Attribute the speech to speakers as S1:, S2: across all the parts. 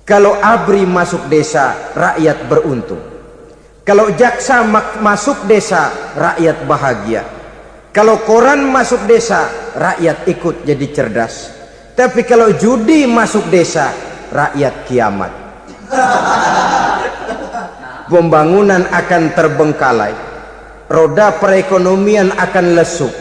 S1: Kalau ABRI masuk desa, rakyat beruntung. Kalau jaksa masuk desa, rakyat bahagia. Kalau koran masuk desa, rakyat ikut jadi cerdas. Tapi kalau judi masuk desa, rakyat kiamat. Pembangunan akan terbengkalai, roda perekonomian akan lesu.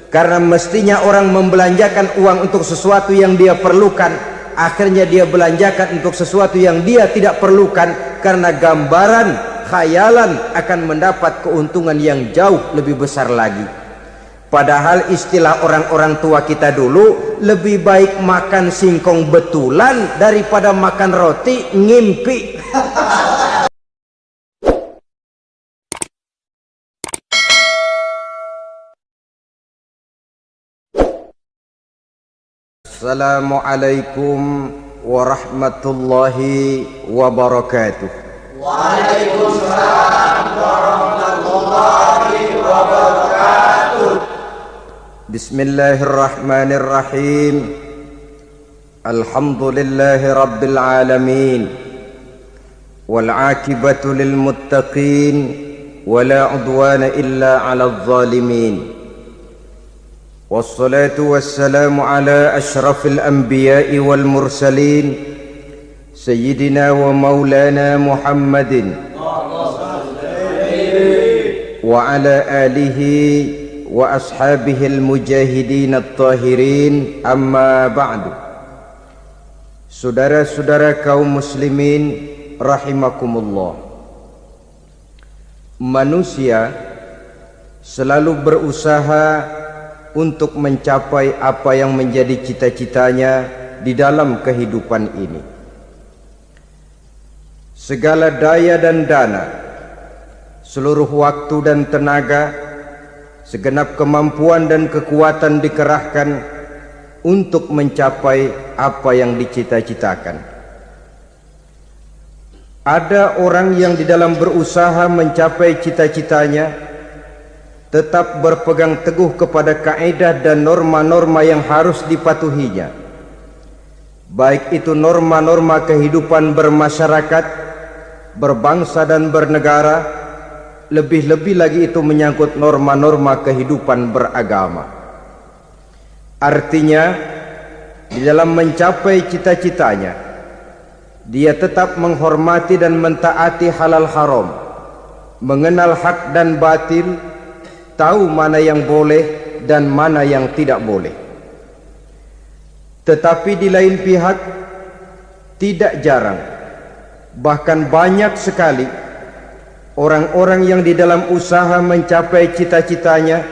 S1: Karena mestinya orang membelanjakan uang untuk sesuatu yang dia perlukan, akhirnya dia belanjakan untuk sesuatu yang dia tidak perlukan, karena gambaran, khayalan akan mendapat keuntungan yang jauh lebih besar lagi. Padahal istilah orang-orang tua kita dulu, lebih baik makan singkong betulan daripada makan roti ngimpi. Assalamualaikum warahmatullahi wabarakatuh.
S2: Waalaikumsalam warahmatullahi wabarakatuh.
S1: Bismillahirrahmanirrahim. Alhamdulillahi rabbil alamin. Wal aqibatu lil muttaqin wala udwana illa 'alal zalimin. Wassalatu wassalamu ala ashrafil anbiya'i wal mursalin Sayyidina wa maulana Muhammadin wa ala alihi wa ashabihil mujahidin at-tahirin, amma ba'du. Saudara-saudara kaum muslimin rahimakumullah, manusia selalu berusaha untuk mencapai apa yang menjadi cita-citanya di dalam kehidupan ini. Segala daya dan dana, seluruh waktu dan tenaga, segenap kemampuan dan kekuatan dikerahkan untuk mencapai apa yang dicita-citakan. Ada orang yang di dalam berusaha mencapai cita-citanya tetap berpegang teguh kepada kaidah dan norma-norma yang harus dipatuhinya, baik itu norma-norma kehidupan bermasyarakat, berbangsa dan bernegara, lebih-lebih lagi itu menyangkut norma-norma kehidupan beragama. Artinya, di dalam mencapai cita-citanya, dia tetap menghormati dan mentaati halal haram, mengenal hak dan batil, tahu mana yang boleh dan mana yang tidak boleh. Tetapi di lain pihak, tidak jarang, bahkan banyak sekali orang-orang yang di dalam usaha mencapai cita-citanya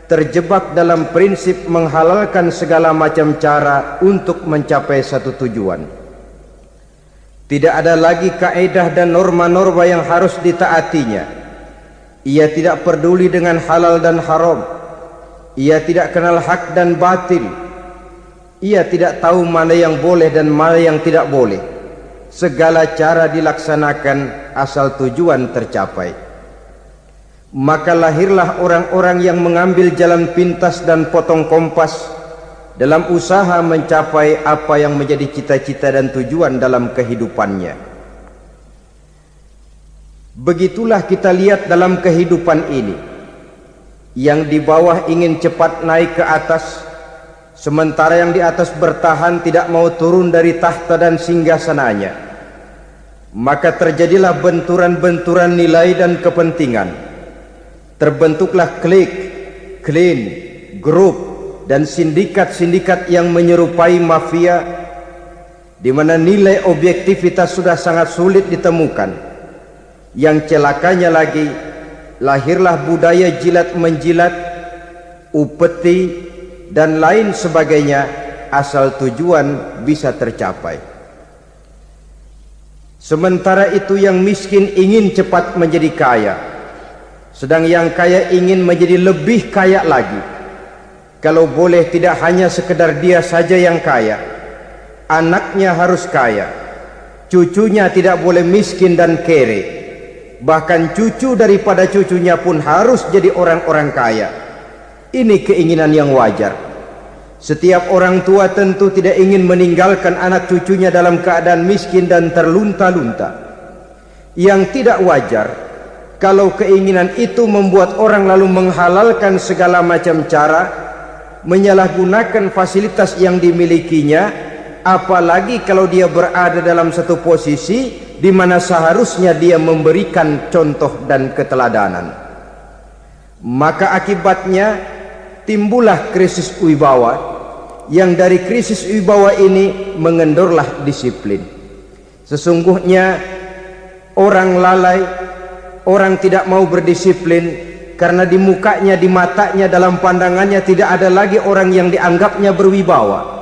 S1: terjebak dalam prinsip menghalalkan segala macam cara untuk mencapai satu tujuan. Tidak ada lagi kaidah dan norma-norma yang harus ditaatinya. Ia tidak peduli dengan halal dan haram. Ia tidak kenal hak dan batil. Ia tidak tahu mana yang boleh dan mana yang tidak boleh. Segala cara dilaksanakan asal tujuan tercapai. Maka lahirlah orang-orang yang mengambil jalan pintas dan potong kompas dalam usaha mencapai apa yang menjadi cita-cita dan tujuan dalam kehidupannya. Begitulah kita lihat dalam kehidupan ini. Yang di bawah ingin cepat naik ke atas, sementara yang di atas bertahan tidak mau turun dari tahta dan singgasananya. Maka terjadilah benturan-benturan nilai dan kepentingan. Terbentuklah klik, klan, grup dan sindikat-sindikat yang menyerupai mafia, di mana nilai objektivitas sudah sangat sulit ditemukan. Yang celakanya lagi, lahirlah budaya jilat-menjilat, upeti, dan lain sebagainya asal tujuan bisa tercapai. Sementara itu yang miskin ingin cepat menjadi kaya, sedang yang kaya ingin menjadi lebih kaya lagi. Kalau boleh tidak hanya sekedar dia saja yang kaya, anaknya harus kaya, cucunya tidak boleh miskin dan kere. Bahkan cucu daripada cucunya pun harus jadi orang-orang kaya. Ini keinginan yang wajar. Setiap orang tua tentu tidak ingin meninggalkan anak cucunya dalam keadaan miskin dan terlunta-lunta. Yang tidak wajar kalau keinginan itu membuat orang lalu menghalalkan segala macam cara, menyalahgunakan fasilitas yang dimilikinya, apalagi kalau dia berada dalam satu posisi di mana seharusnya dia memberikan contoh dan keteladanan. Maka akibatnya timbullah krisis wibawa, yang dari krisis wibawa ini mengendorlah disiplin. Sesungguhnya orang lalai, orang tidak mau berdisiplin karena di mukanya, di matanya, dalam pandangannya tidak ada lagi orang yang dianggapnya berwibawa.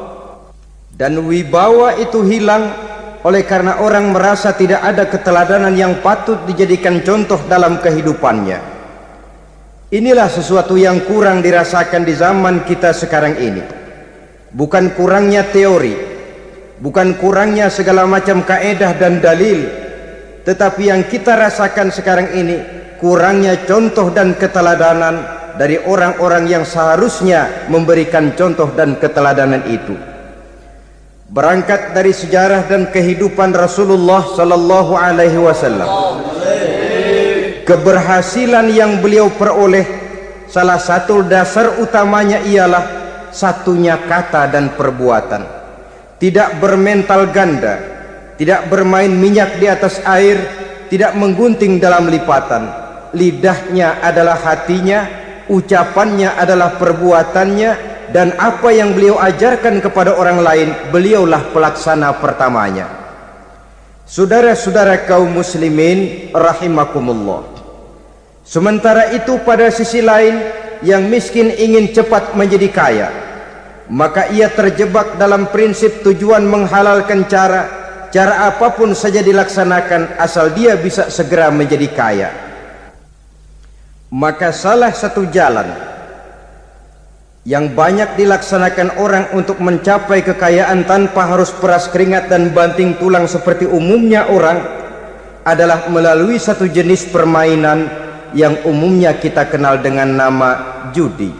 S1: Dan wibawa itu hilang oleh karena orang merasa tidak ada keteladanan yang patut dijadikan contoh dalam kehidupannya. Inilah sesuatu yang kurang dirasakan di zaman kita sekarang ini. Bukan kurangnya teori, bukan kurangnya segala macam kaedah dan dalil, tetapi yang kita rasakan sekarang ini kurangnya contoh dan keteladanan dari orang-orang yang seharusnya memberikan contoh dan keteladanan itu. Berangkat dari sejarah dan kehidupan Rasulullah sallallahu alaihi wasallam, keberhasilan yang beliau peroleh, salah satu dasar utamanya ialah satunya kata dan perbuatan. Tidak bermental ganda, tidak bermain minyak di atas air, tidak menggunting dalam lipatan. Lidahnya adalah hatinya, ucapannya adalah perbuatannya, dan apa yang beliau ajarkan kepada orang lain, beliaulah pelaksana pertamanya. Saudara-saudara kaum muslimin rahimakumullah, sementara itu pada sisi lain, yang miskin ingin cepat menjadi kaya, maka ia terjebak dalam prinsip tujuan menghalalkan cara apapun saja dilaksanakan asal dia bisa segera menjadi kaya. Maka salah satu jalan yang banyak dilaksanakan orang untuk mencapai kekayaan tanpa harus peras keringat dan banting tulang seperti umumnya orang adalah melalui satu jenis permainan yang umumnya kita kenal dengan nama judi.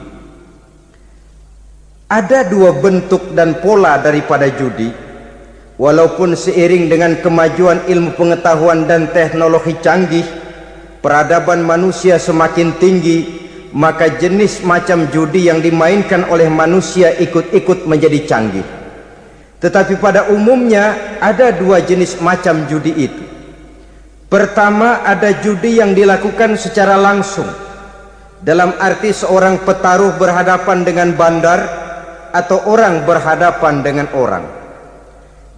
S1: Ada dua bentuk dan pola daripada judi. Walaupun seiring dengan kemajuan ilmu pengetahuan dan teknologi canggih, peradaban manusia semakin tinggi, maka jenis macam judi yang dimainkan oleh manusia ikut-ikut menjadi canggih. Tetapi pada umumnya ada dua jenis macam judi itu. Pertama, ada judi yang dilakukan secara langsung, dalam arti seorang petaruh berhadapan dengan bandar atau orang berhadapan dengan orang.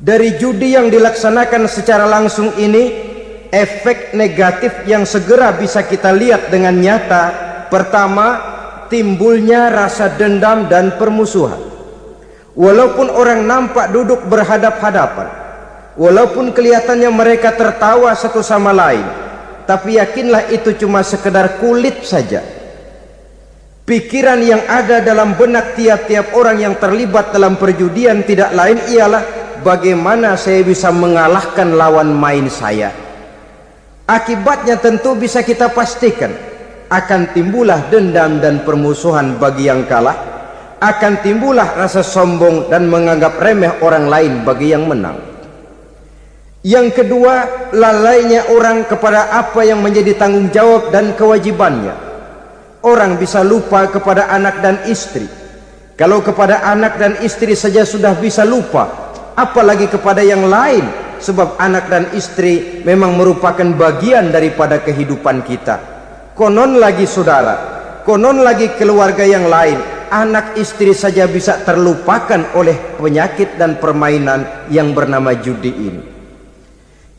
S1: Dari judi yang dilaksanakan secara langsung ini, efek negatif yang segera bisa kita lihat dengan nyata. Pertama, timbulnya rasa dendam dan permusuhan. Walaupun orang nampak duduk berhadap-hadapan, walaupun kelihatannya mereka tertawa satu sama lain, tapi yakinlah itu cuma sekedar kulit saja. Pikiran yang ada dalam benak tiap-tiap orang yang terlibat dalam perjudian tidak lain ialah bagaimana saya bisa mengalahkan lawan main saya. Akibatnya tentu bisa kita pastikan akan timbullah dendam dan permusuhan bagi yang kalah, akan timbullah rasa sombong dan menganggap remeh orang lain bagi yang menang. Yang kedua, lalainya orang kepada apa yang menjadi tanggung jawab dan kewajibannya. Orang bisa lupa kepada anak dan istri. Kalau kepada anak dan istri saja sudah bisa lupa, apalagi kepada yang lain, sebab anak dan istri memang merupakan bagian daripada kehidupan kita. Konon lagi saudara, konon lagi keluarga yang lain, anak istri saja bisa terlupakan oleh penyakit dan permainan yang bernama judi ini.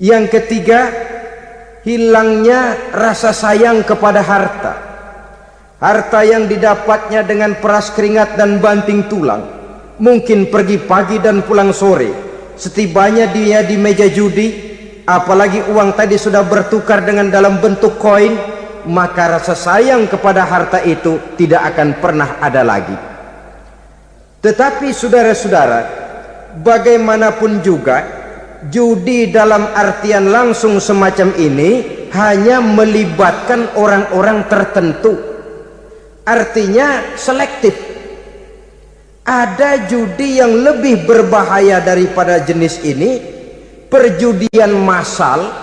S1: Yang ketiga, hilangnya rasa sayang kepada harta. Harta yang didapatnya dengan peras keringat dan banting tulang. Mungkin pergi pagi dan pulang sore. Setibanya dia di meja judi, apalagi uang tadi sudah bertukar dengan dalam bentuk koin, maka rasa sayang kepada harta itu tidak akan pernah ada lagi. Tetapi saudara-saudara, bagaimanapun juga, judi dalam artian langsung semacam ini hanya melibatkan orang-orang tertentu. Artinya selektif. Ada judi yang lebih berbahaya daripada jenis ini, perjudian massal.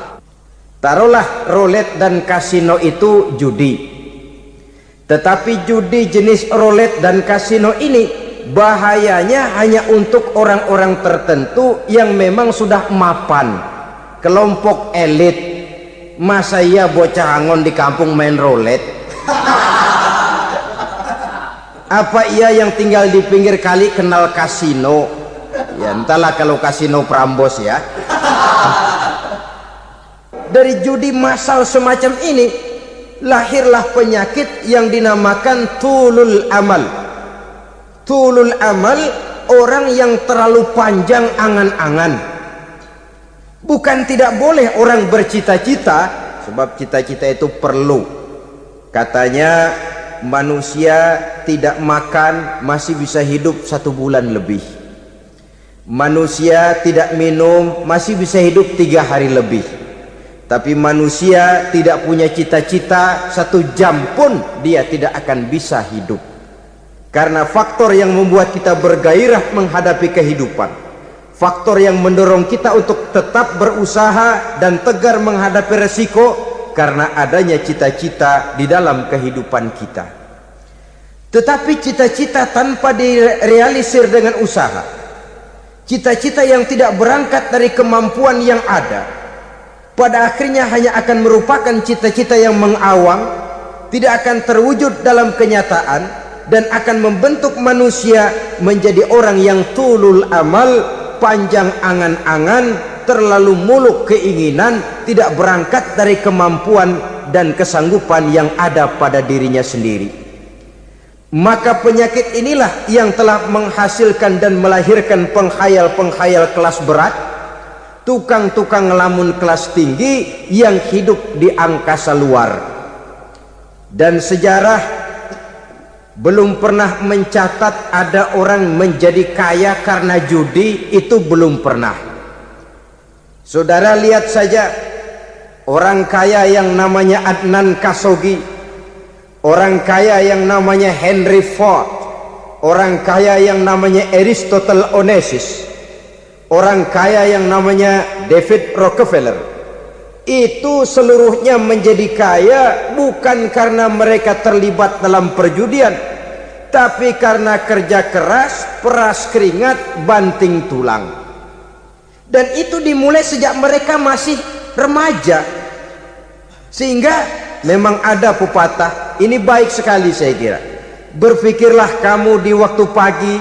S1: Taruhlah roulette dan kasino itu judi, tetapi judi jenis roulette dan kasino ini bahayanya hanya untuk orang-orang tertentu yang memang sudah mapan, kelompok elit. Masa iya bocah angon di kampung main roulette? Apa ia yang tinggal di pinggir kali kenal kasino? Ya entahlah kalau kasino Prambos ya. Dari judi massal semacam ini lahirlah penyakit yang dinamakan tulul amal. Tulul amal, orang yang terlalu panjang angan-angan. Bukan tidak boleh orang bercita-cita, sebab cita-cita itu perlu. Katanya manusia tidak makan masih bisa hidup 1 bulan lebih. Manusia tidak minum masih bisa hidup 3 hari lebih. Tapi manusia tidak punya cita-cita 1 jam pun dia tidak akan bisa hidup. Karena faktor yang membuat kita bergairah menghadapi kehidupan, faktor yang mendorong kita untuk tetap berusaha dan tegar menghadapi resiko, karena adanya cita-cita di dalam kehidupan kita. Tetapi cita-cita tanpa direalisir dengan usaha, cita-cita yang tidak berangkat dari kemampuan yang ada, pada akhirnya hanya akan merupakan cita-cita yang mengawang, tidak akan terwujud dalam kenyataan, dan akan membentuk manusia menjadi orang yang tulul amal, panjang angan-angan, terlalu muluk keinginan, tidak berangkat dari kemampuan dan kesanggupan yang ada pada dirinya sendiri. Maka penyakit inilah yang telah menghasilkan dan melahirkan penghayal-penghayal kelas berat, tukang-tukang ngelamun kelas tinggi yang hidup di angkasa luar. Dan sejarah belum pernah mencatat ada orang menjadi kaya karena judi, itu belum pernah. Saudara lihat saja orang kaya yang namanya Adnan Khashoggi, orang kaya yang namanya Henry Ford, orang kaya yang namanya Aristotle Onassis, orang kaya yang namanya David Rockefeller. Itu seluruhnya menjadi kaya bukan karena mereka terlibat dalam perjudian, tapi karena kerja keras, peras keringat, banting tulang. Dan itu dimulai sejak mereka masih remaja. Sehingga memang ada pepatah, ini baik sekali saya kira. Berpikirlah kamu di waktu pagi,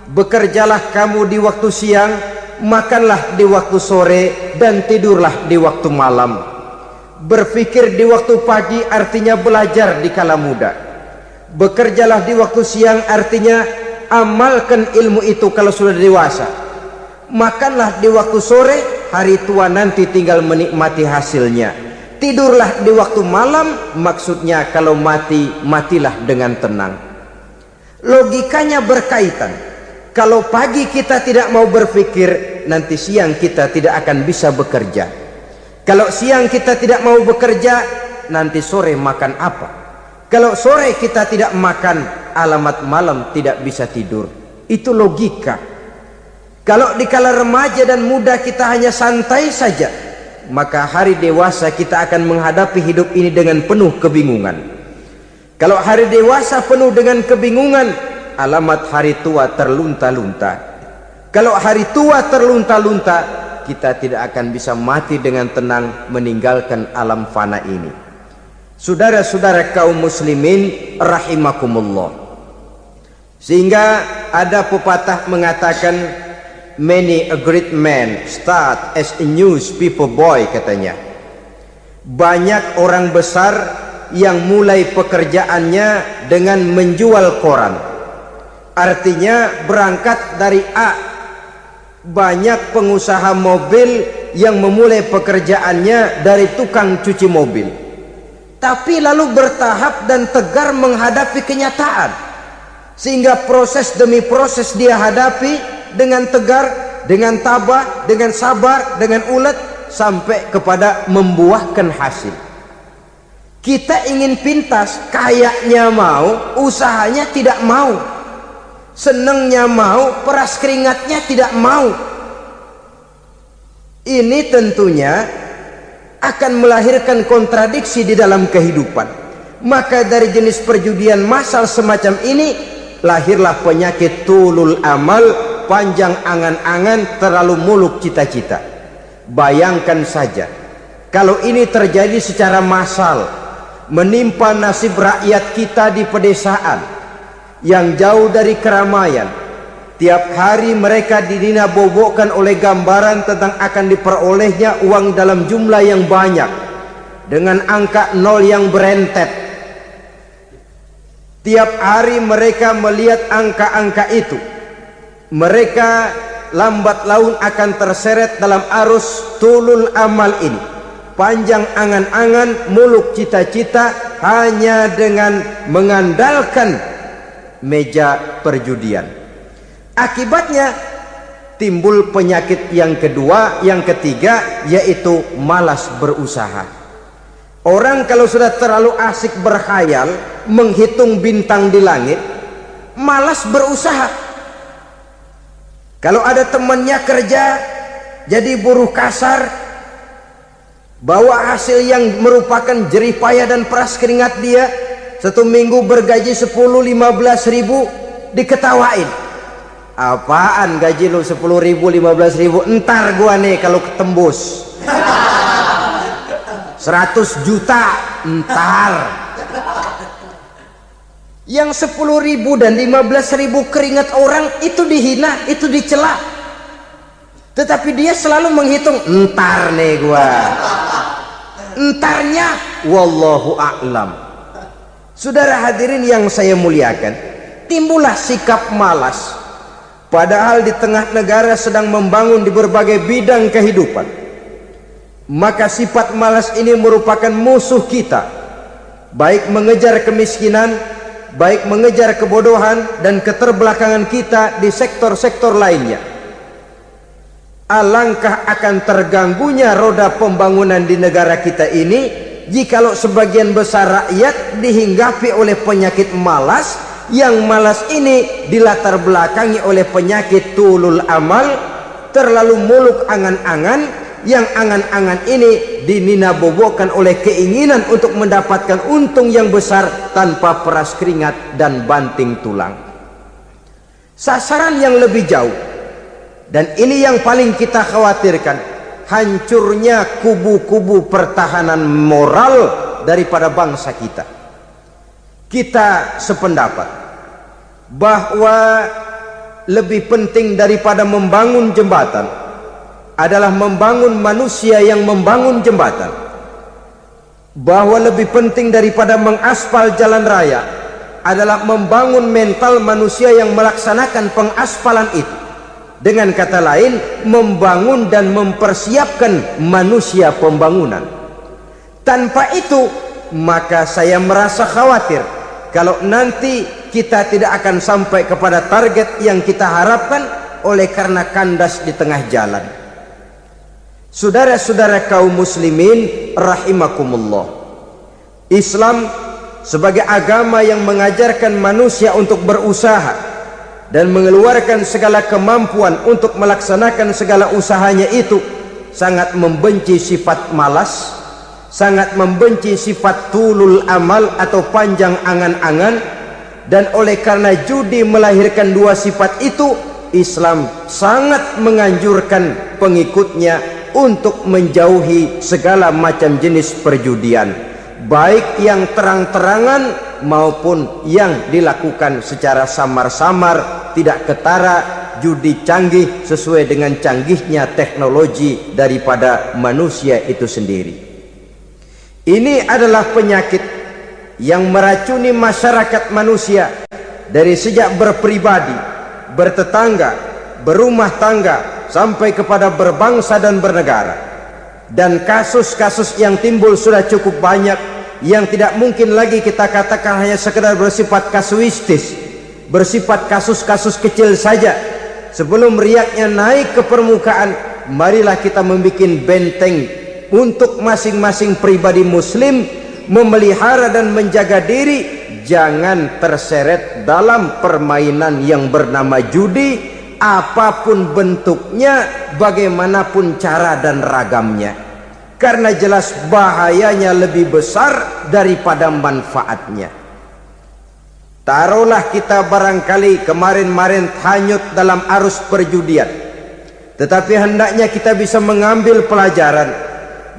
S1: bekerjalah kamu di waktu siang, makanlah di waktu sore, dan tidurlah di waktu malam. Berpikir di waktu pagi artinya belajar di kala muda. Bekerjalah di waktu siang artinya amalkan ilmu itu kalau sudah dewasa. Makanlah di waktu sore, hari tua nanti tinggal menikmati hasilnya. Tidurlah di waktu malam, maksudnya kalau mati, matilah dengan tenang. Logikanya berkaitan. Kalau pagi kita tidak mau berpikir, nanti siang kita tidak akan bisa bekerja. Kalau siang kita tidak mau bekerja, nanti sore makan apa? Kalau sore kita tidak makan, alamat malam tidak bisa tidur. Itu logika. Kalau di kala remaja dan muda kita hanya santai saja, maka hari dewasa kita akan menghadapi hidup ini dengan penuh kebingungan. Kalau hari dewasa penuh dengan kebingungan, alamat hari tua terlunta-lunta. Kalau hari tua terlunta-lunta, kita tidak akan bisa mati dengan tenang meninggalkan alam fana ini. Saudara-saudara kaum muslimin rahimakumullah. Sehingga ada pepatah mengatakan, many a great man start as a newspaper boy, katanya. Banyak orang besar yang mulai pekerjaannya dengan menjual koran. Artinya berangkat dari A. Banyak pengusaha mobil yang memulai pekerjaannya dari tukang cuci mobil, tapi lalu bertahap dan tegar menghadapi kenyataan, sehingga proses demi proses dia hadapi dengan tegar, dengan tabah, dengan sabar, dengan ulet, sampai kepada membuahkan hasil. Kita ingin pintas, kayaknya mau, usahanya tidak mau. senangnya mau, peras keringatnya tidak mau. Ini tentunya akan melahirkan kontradiksi di dalam kehidupan. Maka dari jenis perjudian massal semacam ini lahirlah penyakit tulul amal, panjang angan-angan, terlalu muluk cita-cita. Bayangkan saja kalau ini terjadi secara massal, menimpa nasib rakyat kita di pedesaan yang jauh dari keramaian. Tiap hari mereka didina-bobokkan oleh gambaran tentang akan diperolehnya uang dalam jumlah yang banyak dengan angka nol yang berentet. Tiap hari mereka melihat angka-angka itu. Mereka lambat laun akan terseret dalam arus tulul amal ini. Panjang angan-angan, muluk cita-cita, hanya dengan mengandalkan meja perjudian. Akibatnya timbul penyakit yang kedua, yang ketiga, yaitu malas berusaha. Orang kalau sudah terlalu asik berkhayal, menghitung bintang di langit, malas berusaha. Kalau ada temannya kerja jadi buruh kasar, bawa hasil yang merupakan jerih payah dan peras keringat dia, satu minggu bergaji 10-15 ribu, diketawain. Apaan gaji lu 10 ribu, 15 ribu? Entar gua nih kalau ketembus 100 juta, entar. Yang 10 ribu dan 15 ribu keringat orang itu dihina, itu dicela. Tetapi dia selalu menghitung, entar nih gua. Entarnya wallahu a'lam. Saudara hadirin yang saya muliakan, timbullah sikap malas. Padahal di tengah negara sedang membangun di berbagai bidang kehidupan. Maka sifat malas ini merupakan musuh kita, baik mengejar kemiskinan, baik mengejar kebodohan dan keterbelakangan kita di sektor-sektor lainnya. Alangkah akan terganggunya roda pembangunan di negara kita ini jikalau sebagian besar rakyat dihinggapi oleh penyakit malas, yang malas ini dilatar belakangi oleh penyakit tulul amal, terlalu muluk angan-angan, yang angan-angan ini dinina-bobokkan oleh keinginan untuk mendapatkan untung yang besar tanpa peras keringat dan banting tulang. Sasaran yang lebih jauh, dan ini yang paling kita khawatirkan, hancurnya kubu-kubu pertahanan moral daripada bangsa kita. Kita sependapat bahwa lebih penting daripada membangun jembatan adalah membangun manusia yang membangun jembatan. Bahwa lebih penting daripada mengaspal jalan raya adalah membangun mental manusia yang melaksanakan pengaspalan itu. Dengan kata lain, membangun dan mempersiapkan manusia pembangunan. Tanpa itu, maka saya merasa khawatir kalau nanti kita tidak akan sampai kepada target yang kita harapkan oleh karena kandas di tengah jalan. Saudara-saudara kaum muslimin rahimakumullah, Islam sebagai agama yang mengajarkan manusia untuk berusaha dan mengeluarkan segala kemampuan untuk melaksanakan segala usahanya itu, sangat membenci sifat malas, sangat membenci sifat tulul amal atau panjang angan-angan. Dan oleh karena judi melahirkan dua sifat itu, Islam sangat menganjurkan pengikutnya untuk menjauhi segala macam jenis perjudian, baik yang terang-terangan maupun yang dilakukan secara samar-samar, tidak ketara, judi canggih sesuai dengan canggihnya teknologi daripada manusia itu sendiri. Ini adalah penyakit yang meracuni masyarakat manusia dari sejak berpribadi, bertetangga, berumah tangga, sampai kepada berbangsa dan bernegara. Dan kasus-kasus yang timbul sudah cukup banyak, yang tidak mungkin lagi kita katakan hanya sekedar bersifat kasuistis, bersifat kasus-kasus kecil saja. Sebelum riaknya naik ke permukaan, marilah kita membuat benteng untuk masing-masing pribadi muslim memelihara dan menjaga diri jangan terseret dalam permainan yang bernama judi, apapun bentuknya, bagaimanapun cara dan ragamnya, karena jelas bahayanya lebih besar daripada manfaatnya. Taruhlah kita barangkali kemarin-marin hanyut dalam arus perjudian, tetapi hendaknya kita bisa mengambil pelajaran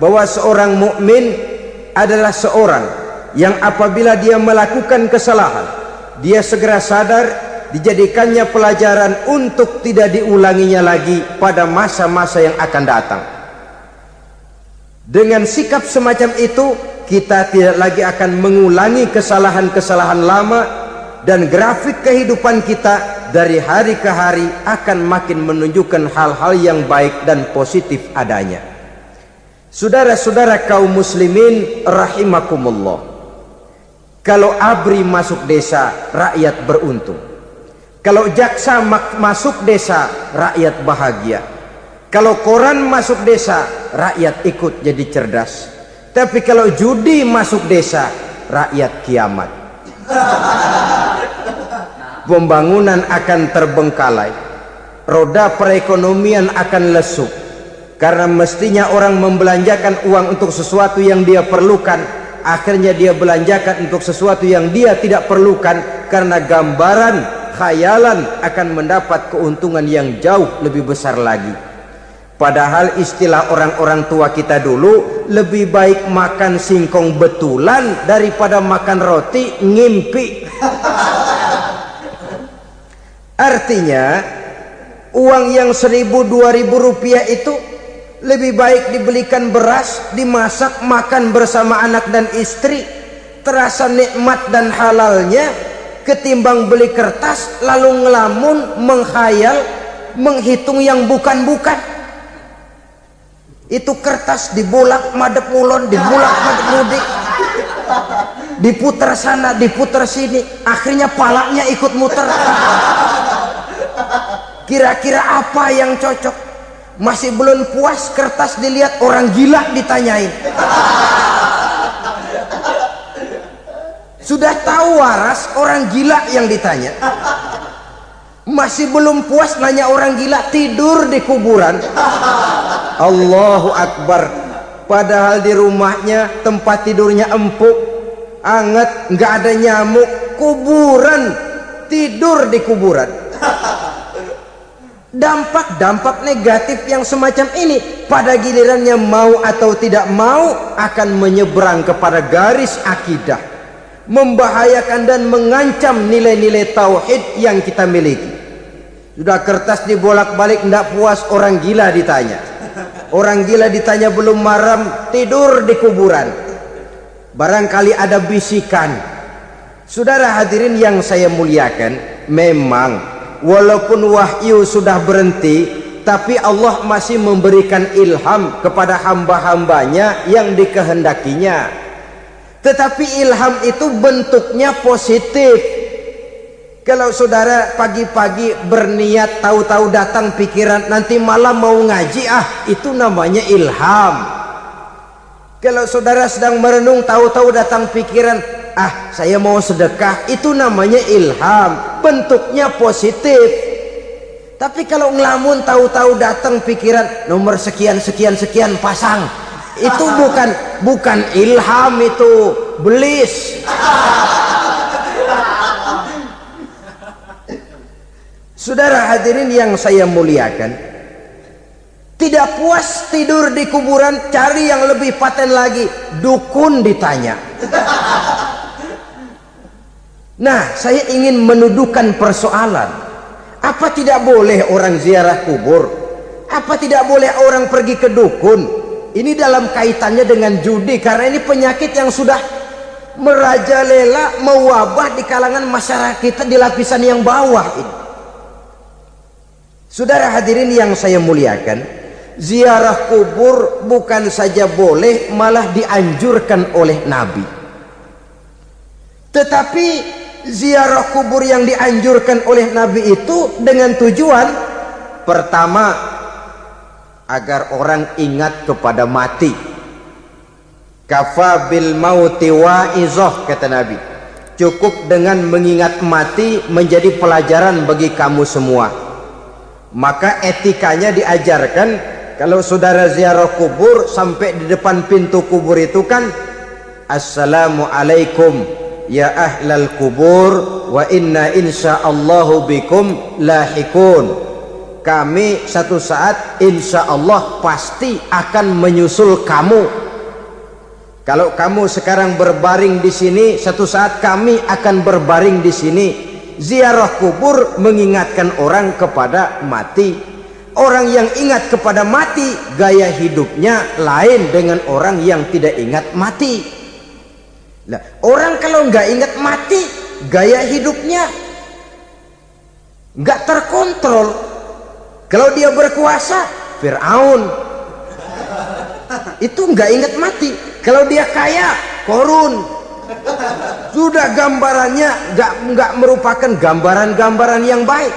S1: bahwa seorang mukmin adalah seorang yang apabila dia melakukan kesalahan, dia segera sadar, dijadikannya pelajaran untuk tidak diulanginya lagi pada masa-masa yang akan datang. Dengan sikap semacam itu, kita tidak lagi akan mengulangi kesalahan-kesalahan lama, dan grafik kehidupan kita dari hari ke hari akan makin menunjukkan hal-hal yang baik dan positif adanya. Saudara-saudara kaum muslimin rahimakumullah, kalau ABRI masuk desa, rakyat beruntung. Kalau jaksa masuk desa, rakyat bahagia. Kalau koran masuk desa, rakyat ikut jadi cerdas. Tapi kalau judi masuk desa, rakyat kiamat. Pembangunan akan terbengkalai, roda perekonomian akan lesu, karena mestinya orang membelanjakan uang untuk sesuatu yang dia perlukan, akhirnya dia belanjakan untuk sesuatu yang dia tidak perlukan, karena gambaran khayalan akan mendapat keuntungan yang jauh lebih besar lagi. Padahal istilah orang-orang tua kita dulu, lebih baik makan singkong betulan daripada makan roti ngimpi. Artinya uang yang 1.000-2.000 rupiah itu lebih baik dibelikan beras, dimasak, makan bersama anak dan istri, terasa nikmat dan halalnya, ketimbang beli kertas lalu ngelamun, menghayal, menghitung yang bukan-bukan. Itu kertas dibolak madep ulon, dibolak madep mudik, diputar sana, diputar sini, akhirnya palanya ikut muter. Kira-kira apa yang cocok? Masih belum puas, kertas dilihat, orang gila ditanyain. Sudah tahu waras, orang gila yang ditanya. Masih belum puas, nanya orang gila, tidur di kuburan. Allahu Akbar. Padahal di rumahnya tempat tidurnya empuk, anget, nggak ada nyamuk. Kuburan, tidur di kuburan. Dampak-dampak negatif yang semacam ini pada gilirannya mau atau tidak mau akan menyeberang kepada garis akidah, membahayakan dan mengancam nilai-nilai tauhid yang kita miliki. Sudah kertas dibolak-balik, tidak puas, orang gila ditanya. Orang gila ditanya belum maram, tidur di kuburan. Barangkali ada bisikan. Saudara hadirin yang saya muliakan, memang walaupun wahyu sudah berhenti, tapi Allah masih memberikan ilham kepada hamba-hambanya yang dikehendakinya. Tetapi ilham itu bentuknya positif. Kalau saudara pagi-pagi berniat, tahu-tahu datang pikiran nanti malam mau ngaji, itu namanya ilham. Kalau saudara sedang merenung, tahu-tahu datang pikiran, saya mau sedekah, itu namanya ilham, bentuknya positif. Tapi kalau ngelamun, tahu-tahu datang pikiran nomor sekian sekian sekian pasang, itu bukan ilham, itu belis. Saudara hadirin yang saya muliakan, tidak puas tidur di kuburan, cari yang lebih paten lagi, dukun ditanya. Nah, saya ingin menuduhkan persoalan. Apa tidak boleh orang ziarah kubur? Apa tidak boleh orang pergi ke dukun? Ini dalam kaitannya dengan judi, karena ini penyakit yang sudah merajalela, mewabah di kalangan masyarakat kita di lapisan yang bawah ini. Saudara hadirin yang saya muliakan, ziarah kubur bukan saja boleh, malah dianjurkan oleh Nabi. Tetapi ziarah kubur yang dianjurkan oleh Nabi itu dengan tujuan pertama, agar orang ingat kepada mati. Kafa bil mauti wa'izah, kata Nabi. cukup dengan mengingat mati menjadi pelajaran bagi kamu semua. Maka etikanya diajarkan, kalau saudara ziarah kubur sampai di depan pintu kubur itu kan, Assalamualaikum ya ahlal kubur wa inna insyaallahu bikum lahikun. Kami satu saat insya Allah pasti akan menyusul kamu. Kalau kamu sekarang berbaring di sini, satu saat kami akan berbaring di sini. Ziarah kubur mengingatkan orang kepada mati. Orang yang ingat kepada mati, gaya hidupnya lain dengan orang yang tidak ingat mati. Nah, orang kalau nggak ingat mati, gaya hidupnya nggak terkontrol. Kalau dia berkuasa, Fir'aun, itu nggak ingat mati. Kalau dia kaya, Korun. Sudah gambarannya nggak merupakan gambaran-gambaran yang baik.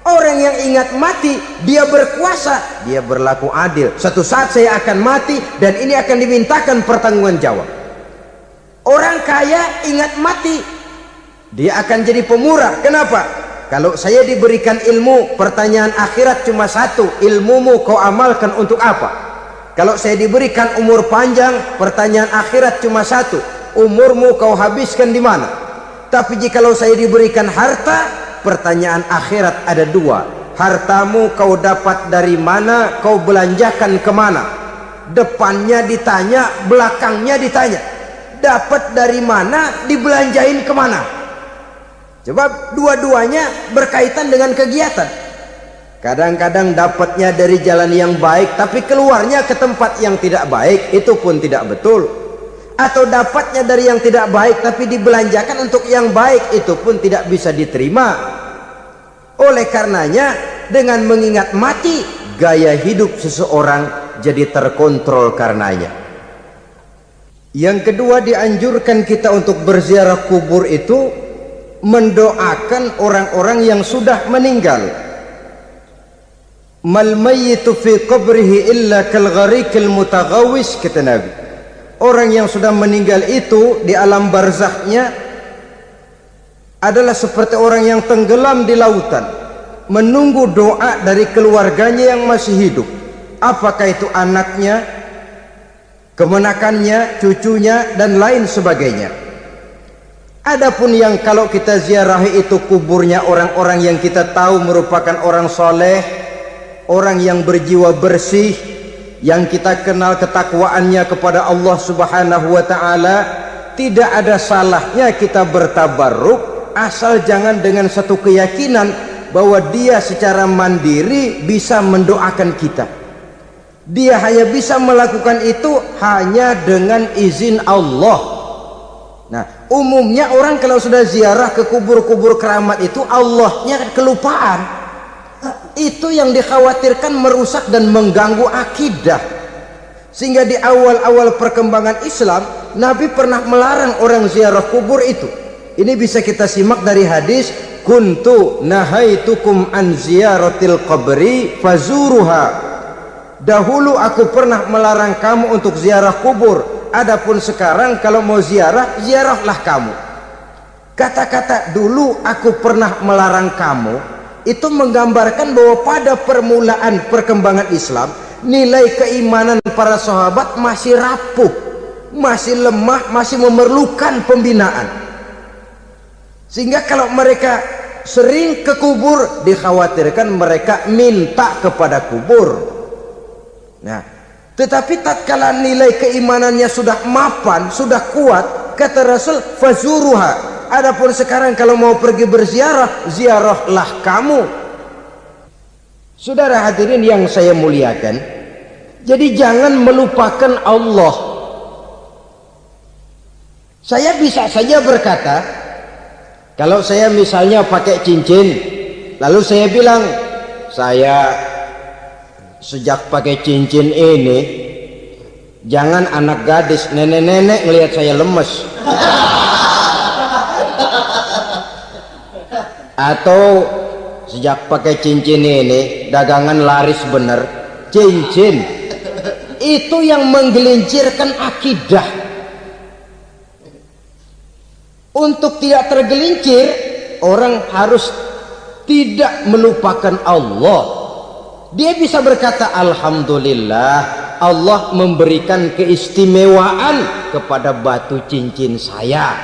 S1: Orang yang ingat mati, dia berkuasa, dia berlaku adil. Suatu saat saya akan mati dan ini akan dimintakan pertanggungan jawab. Orang kaya ingat mati, dia akan jadi pemurah. Kenapa? Kalau saya diberikan ilmu, pertanyaan akhirat cuma satu, ilmumu kau amalkan untuk apa? Kalau saya diberikan umur panjang, pertanyaan akhirat cuma satu, umurmu kau habiskan di mana? Tapi jikalau saya diberikan harta, pertanyaan akhirat ada dua, hartamu kau dapat dari mana, kau belanjakan kemana? Depannya ditanya, belakangnya ditanya. Dapat dari mana, dibelanjain kemana? Coba dua-duanya berkaitan dengan kegiatan. Kadang-kadang dapatnya dari jalan yang baik, tapi keluarnya ke tempat yang tidak baik, itu pun tidak betul. Atau dapatnya dari yang tidak baik, tapi dibelanjakan untuk yang baik, itu pun tidak bisa diterima. Oleh karenanya, dengan mengingat mati, gaya hidup seseorang jadi terkontrol karenanya. Yang kedua, dianjurkan kita untuk berziarah kubur itu mendoakan orang-orang yang sudah meninggal. Mal mayyitu fi qabrihi illa kal gharikil mutaghawis, kata Nabi. Orang yang sudah meninggal itu di alam barzakhnya adalah seperti orang yang tenggelam di lautan, menunggu doa dari keluarganya yang masih hidup. Apakah itu anaknya, kemenakannya, cucunya, dan lain sebagainya. Adapun yang kalau kita ziarahi itu kuburnya orang-orang yang kita tahu merupakan orang soleh, orang yang berjiwa bersih, yang kita kenal ketakwaannya kepada Allah Subhanahu wa ta'ala, tidak ada salahnya kita bertabarruk, asal jangan dengan satu keyakinan bahwa dia secara mandiri bisa mendoakan kita. Dia hanya bisa melakukan itu hanya dengan izin Allah. Nah, umumnya orang kalau sudah ziarah ke kubur-kubur keramat itu, Allahnya kelupaan. Itu yang dikhawatirkan merusak dan mengganggu akidah. Sehingga di awal-awal perkembangan Islam, Nabi pernah melarang orang ziarah kubur itu. Ini bisa kita simak dari hadis, kuntu nahaitukum an ziyaratil qabri fazuruha. Dahulu aku pernah melarang kamu untuk ziarah kubur, adapun sekarang kalau mau ziarah, ziarahlah kamu. Kata-kata dulu aku pernah melarang kamu itu menggambarkan bahwa pada permulaan perkembangan Islam, nilai keimanan para sahabat masih rapuh, masih lemah, masih memerlukan pembinaan. Sehingga kalau mereka sering ke kubur, dikhawatirkan mereka minta kepada kubur. Nah, tetapi tatkala nilai keimanannya sudah mapan, sudah kuat, kata Rasul, fazuruha. Adapun sekarang kalau mau pergi berziarah, ziarahlah kamu. Saudara hadirin yang saya muliakan, jadi jangan melupakan Allah. Saya bisa saja berkata, kalau saya misalnya pakai cincin, lalu saya bilang, saya sejak pakai cincin ini, jangan anak gadis, nenek-nenek ngelihat saya lemes. Atau sejak pakai cincin ini, dagangan laris bener. Cincin itu yang menggelincirkan akidah. Untuk tidak tergelincir, orang harus tidak melupakan Allah. Dia bisa berkata, alhamdulillah, Allah memberikan keistimewaan kepada batu cincin saya.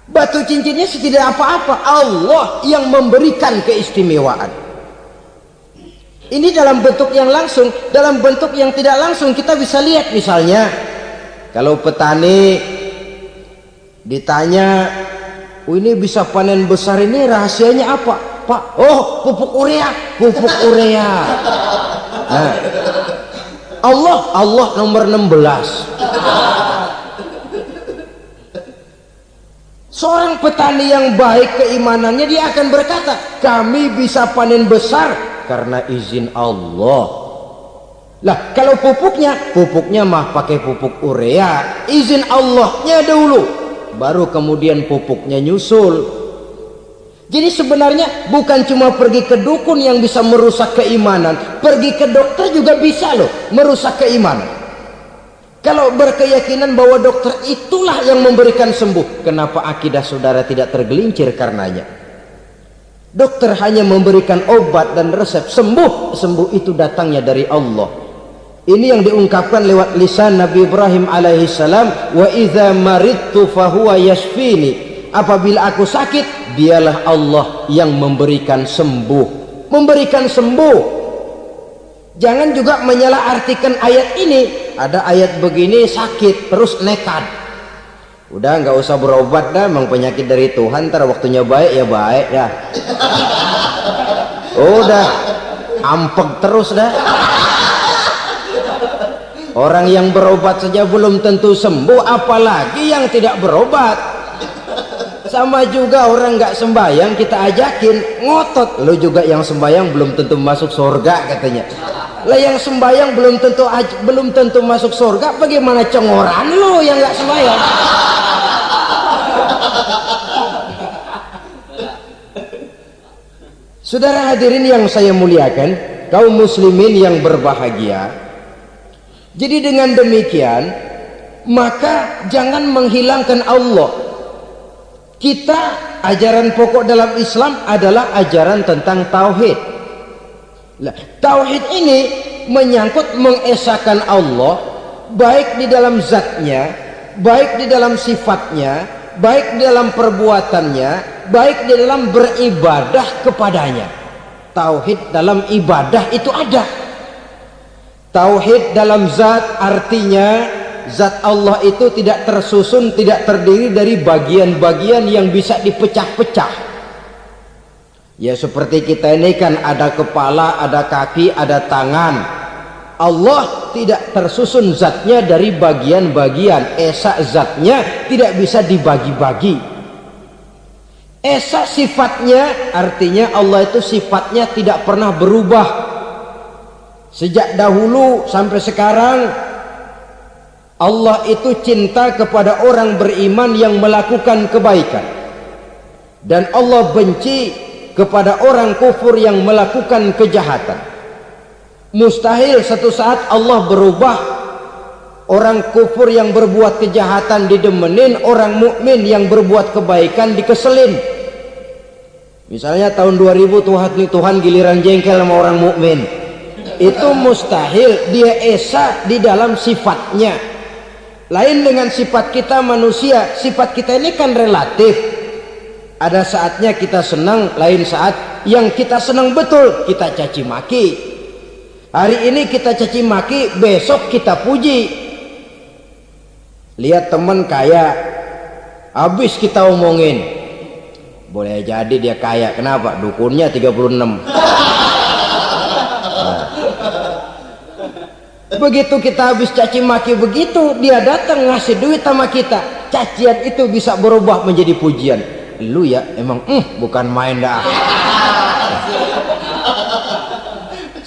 S1: Batu cincinnya tidak apa-apa, Allah yang memberikan keistimewaan. Ini dalam bentuk yang langsung. Dalam bentuk yang tidak langsung kita bisa lihat, misalnya kalau petani ditanya, oh ini bisa panen besar ini rahasianya apa Pak? Oh, pupuk urea. Pupuk urea. Nah, Allah nomor 16. Seorang petani yang baik keimanannya, dia akan berkata, kami bisa panen besar karena izin Allah. Lah, kalau pupuknya mah pakai pupuk urea, izin Allahnya dulu, baru kemudian pupuknya nyusul. Jadi sebenarnya bukan cuma pergi ke dukun yang bisa merusak keimanan, pergi ke dokter juga bisa loh merusak keimanan. Kalau berkeyakinan bahwa dokter itulah yang memberikan sembuh, kenapa akidah saudara tidak tergelincir karenanya? Dokter hanya memberikan obat dan resep, sembuh itu datangnya dari Allah. Ini yang diungkapkan lewat lisan Nabi Ibrahim alaihissalam, wa idza maridtu fahuwa yashfini. Apabila aku sakit, dialah Allah yang memberikan sembuh. Memberikan sembuh. Jangan juga menyalahartikan ayat ini. Ada ayat begini sakit terus nekat. Udah nggak usah berobat dah, memang penyakit dari Tuhan, ntar waktunya baik ya baik ya. Udah ampek terus dah. Orang yang berobat saja belum tentu sembuh, apalagi yang tidak berobat. Sama juga orang nggak sembahyang kita ajakin ngotot, lo juga yang sembahyang belum tentu masuk surga katanya. Lah yang sembahyang belum tentu masuk surga, bagaimana cengoran lo yang nggak sembahyang? Saudara hadirin yang saya muliakan, kaum muslimin yang berbahagia. Jadi dengan demikian, maka jangan menghilangkan Allah. Kita, ajaran pokok dalam Islam adalah ajaran tentang tauhid. Nah, tauhid ini menyangkut mengesahkan Allah, baik di dalam zatnya, baik di dalam sifatnya, baik di dalam perbuatannya, baik di dalam beribadah kepadanya. Tauhid dalam ibadah itu ada. Tauhid dalam zat artinya zat Allah itu tidak tersusun, tidak terdiri dari bagian-bagian yang bisa dipecah-pecah. Ya seperti kita ini kan ada kepala, ada kaki, ada tangan. Allah tidak tersusun zatnya dari bagian-bagian. Esa zatnya tidak bisa dibagi-bagi. Esa sifatnya artinya Allah itu sifatnya tidak pernah berubah. Sejak dahulu sampai sekarang Allah itu cinta kepada orang beriman yang melakukan kebaikan, dan Allah benci kepada orang kufur yang melakukan kejahatan. Mustahil satu saat Allah berubah, orang kufur yang berbuat kejahatan didemenin, orang mukmin yang berbuat kebaikan dikeselin. Misalnya tahun 2000 Tuhan giliran jengkel sama orang mukmin, itu mustahil. Dia esa di dalam sifatnya. Lain dengan sifat kita manusia. Sifat kita ini kan relatif. Ada saatnya kita senang, lain saat yang kita senang betul kita caci maki. Hari ini kita caci maki, besok kita puji. Lihat teman kaya, habis kita omongin, boleh jadi dia kaya. Kenapa? Dukunnya 36. Begitu kita habis caci maki begitu, dia datang ngasih duit sama kita, cacian itu bisa berubah menjadi pujian. Lu ya emang bukan main dah.